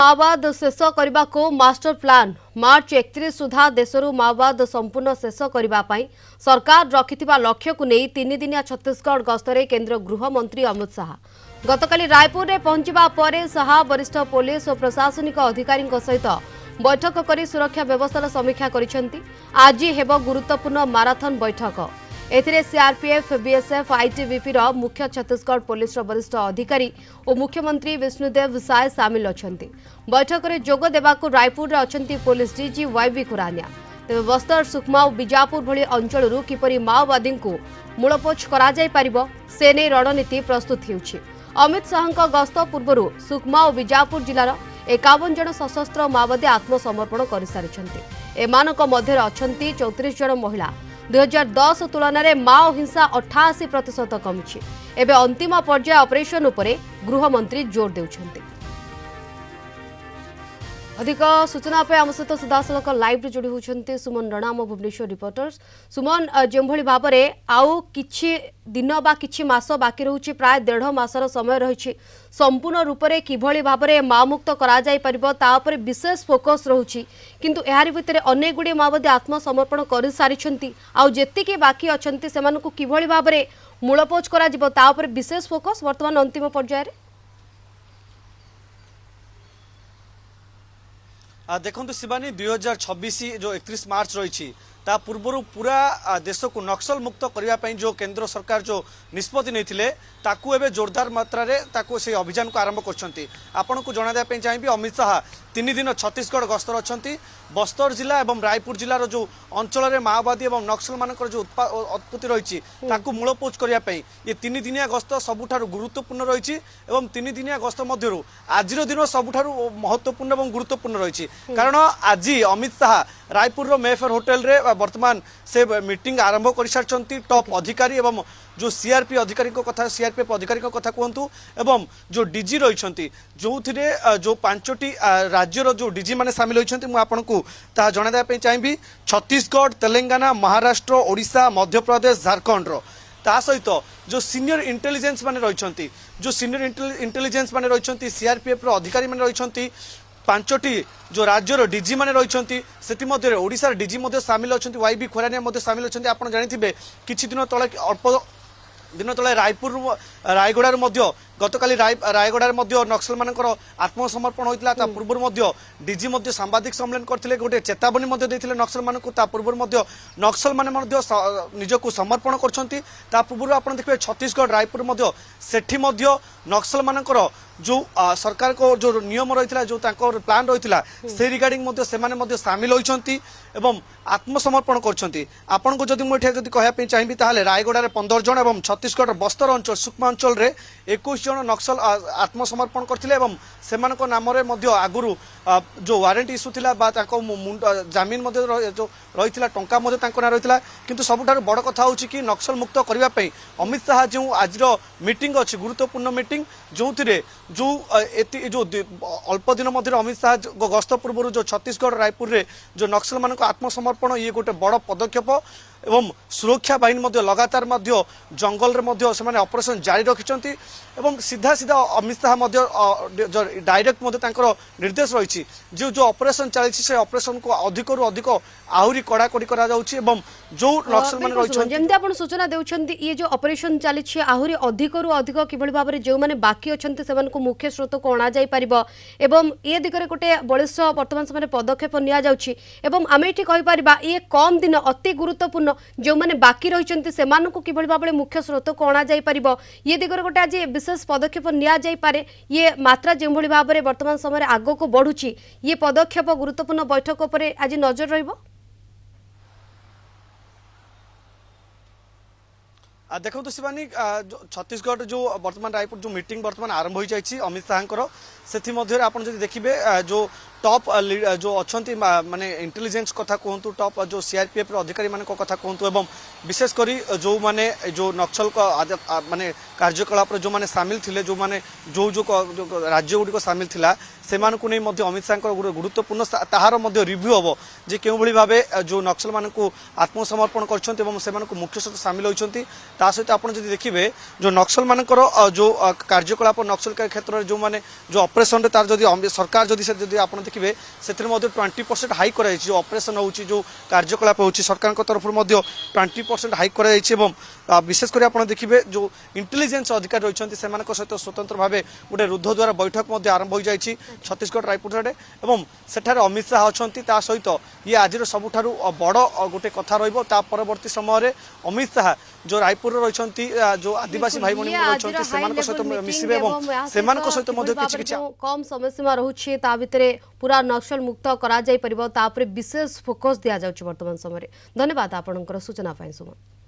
माओवाद शेष करने को मास्टर प्लान मार्च 31 सुधा देशरू माओवाद संपूर्ण शेष करने सरकार रखिथिबा लक्ष्य को नहीं 3 दिनिया छत्तीसगढ़ गस्तरे केंद्र गृहमंत्री अमित शाह गतकाली रायपुर में पहुंचवा पर शाह वरिष्ठ पुलिस और प्रशासनिक अधिकारी सहित बैठक कर सुरक्षा व्यवस्थार समीक्षा करिसेंती। आज हेब गुरुत्वपूर्ण माराथन बैठक एथिरे सीआरपीएफ बीएसएफ आईटीबीपी मुख्य छत्तीसगढ़ पुलिस वरिष्ठ अधिकारी और मुख्यमंत्री विष्णुदेव साय सामिल अछंती। बैठक में जोग देबाकू रायपुर अछंती पुलिस डीजी वाईबी खुरानिया। तेज बस्तर सुकमा और बीजापुर भली अंचल किपरि माओवादी को मूलपोछ करा जाय परिबो से नै रणनीति प्रस्तुत होउछि। अमित शाह गस्त पूर्व सुकमा और बीजापुर जिलार 51 जन सशस्त्र माओवादी आत्मसमर्पण कर सारी। एमानक मध्य अछंती 34 जन महिला। 2010 तुलन में माओ हिंसा 88% कमी। एवं अंतिम पर्याय ऑपरेशन उपरे गृहमंत्री जोर देउछंती। अधिक सूचना पे आम सहित सीधासख लाइव जोड़ी होती सुमन रणा आम भुवनेश्वर रिपोर्टर्स। सुमन जो भाव में आउ कि दिन बा कि मास बाकी रही प्राय 1.5 मासर समय रही संपूर्ण रूप से किभली भाव में माओमुक्त कर विशेष फोकस रही किंतु यार भितर अनेक गुड़े माओवादी आत्मसमर्पण कर सारी आती बाकी अच्छा से किभली भाव में मूलपोछ कर विशेष फोकस वर्तमान अंतिम पर्यायर। देखो शिवानी 2026 जो 31 मार्च रही ता पूर्व पूरा देश को नक्सल मुक्त करने जो केंद्र सरकार जो निष्पत्ति नहीं ताकू एवं जोरदार मात्रा से अभियान को आरंभ कर आपन को जनाई चाहिए अमित शाह 3 दिन छत्तीसगढ़ गस्तर अच्छा बस्तर जिला और रायपुर जिलार जो अंचल में माओवादी और नक्सल मान जो उत्पत्ति रही मूलपोछ करने ये 3 दिनिया गस्त सबुठारु गुरुत्वपूर्ण रही 3 दिनिया गस्त मध्य आज दिन सबुठारु महत्वपूर्ण और गुरुत्वपूर्ण रही कारण आज अमित शाह रायपुर मेफेयर होटेल रे वर्तमान से मीटिंग आरंभ कर सारी टॉप अधिकारी एवं जो सीआरपी अधिकारी कथा सीआरपीएफ अधिकारी कथा कहतु एवं जो डीजी रही जो थे जो 5टी राज्यर जो डीजी माने सामिल होती मुझे जनाई चाहिए छत्तीसगढ़ तेलंगाना महाराष्ट्र ओडिशा मध्य प्रदेश झारखंड ता सहित जो सीनियर इंटेलिजेंस माने रही जो सीनियर इंटेलिजेंस माने रही सीआरपीएफ अधिकारी माने रही 5टी जो राज्यर डीजी माने रही से ओडिशा डीजी सामिल अच्छा वाईबी खुरानिया सामिल अच्छा आप जानी किछि दिन तले अल्प दिन तले रायगड़ार गतकाली रायगड़ार नक्सल मानकर आत्मसमर्पण होता पूर्व डीजी सांबादिक सम्मेलन करते गोटे चेतावनी देते नक्सल मान पूर्व नक्सल मान निजक समर्पण कर पूर्व आप देखिए छत्तीसगढ़ रायपुर सेठी नक्सल मानकर जो सरकार को जो नियम रही जो प्लान रही से रिगार्डिंग से सामिल होती आत्मसमर्पण करपन को जब मुझे कहवाई चाहिए ताल रायगड़ार 15 जन और छत्तीसगढ़ बस्तर अंचल सुकमा अंचल 21 जन नक्सल आत्मसमर्पण करते नाम आगुरी जो वारंट इश्यू था जमीन जो रही टंका ना रही किंतु सबुठार बड़ कथा हूँ कि नक्सल मुक्त करने अमित शाह जो आज मीटिंग अच्छी गुरुत्वपूर्ण मीटिंग जो जो अल्प दिन मध्य अमित शाह गस्त पूर्व जो छत्तीसगढ़ रायपुर रे जो नक्सल मान आत्मसमर्पण ये गोटे बड़ पदक्षेप एवं सुरक्षा बाहिनी लगातार जंगल रे ऑपरेशन जारी रखिंट सीधा सीधा अमित शाह डायरेक्ट निर्देश रही जो ऑपरेशन चली से ऑपरेशन को अधिक रु अधिक आहरी कड़ाकड़ी करा जो नक्सल मान रही सूचना देउछंती ये जो ऑपरेशन चली आहरी अधिक रु अधिक किभली भाव में जो मैंने बाकी अच्छा से मुख्य स्रोत को अणा जाई परिबो एवं ये दिगरे गोटे बलिष्ठ वर्तमान समय पदक्षेप निया जाउछि एवं आमे एठी कहि परिबा ये कम दिन अति गुरुत्वपूर्ण जो मैंने बाकी रही से किभली भाव में मुख्य स्रोत को अणा जाई परिबो ये दिगरे गोटे आज विशेष पदक्षेप निया जाई पारे ये मात्रा जो भाव में वर्तमान समय आग को बढ़ुछि ये पदक्षेप गुरुत्वपूर्ण बैठक पर आज नजर रहिबो। देखो तो शिवानी छत्तीसगढ़ जो वर्तमान रायपुर जो मीटिंग वर्तमान आरंभ हो जाए अमित शाह से आप देखिए जो टॉप जो अच्छा माने इंटेलिजेंस कथा कहतु टॉप जो सीआरपीएफ अधिकारी मान कथा कहतु एवं विशेषकर जो माने जो नक्सल माने कार्यकलाप जो माने सामिल थिले जो माने जो जो राज्य गुड़िक सामिल थिला सेमानकु नै मध्ये अमित शाह गुरुत्वपूर्ण ताहार मध्ये रिव्यू हम जे केउ भली भाबे जो नक्सल मानकु आत्मसमर्पण करछन्ते एवं सेमानकु मुख्य सहित सामिल होइछन्ती ता सहित आपण जदि देखिबे जो नक्सल मानकर जो कार्यकलाप नक्सल क्षेत्र में जो माने जो ऑपरेशन रे तार जदि सरकार जदि आपण देखिबे सेतिर मध्ये 20% हाई कराई जो ऑपरेशन होउची जो कार्यकलाप होउची सरकार को तरफ मध्ये 20% हाई कराई एवं विशेष कर आपण देखिबे जो इंटेलिजेंस अधिकारी रहिछन्ती सेमानक सहित स्वतंत्र भाबे गोटे रुद्धद्वार बैठक मध्ये आरंभ हो जाइछि छत्तीसगढ़ रायपुर ठारे एवं सेठारे अमित शाह अछन्ती ता सहित ये आज सबुठारु बड़ गोटे कथा रहिबो ता परवर्ती समय रे अमित शाह जो रायपुर रहिछन्ती जो आदिवासी भाई भणी रहिछन्ती सेमानक सहित मिसिबे एवं सेमानक सहित मध्ये किछि कम समय सीमा रहुछि ता भितरे पूरा नक्सल मुक्त करा जाई परिबो ता पर विशेष फोकस दिया जाउछि वर्तमान समय रे। धन्यवाद आपनकर सूचना पाई सुमन।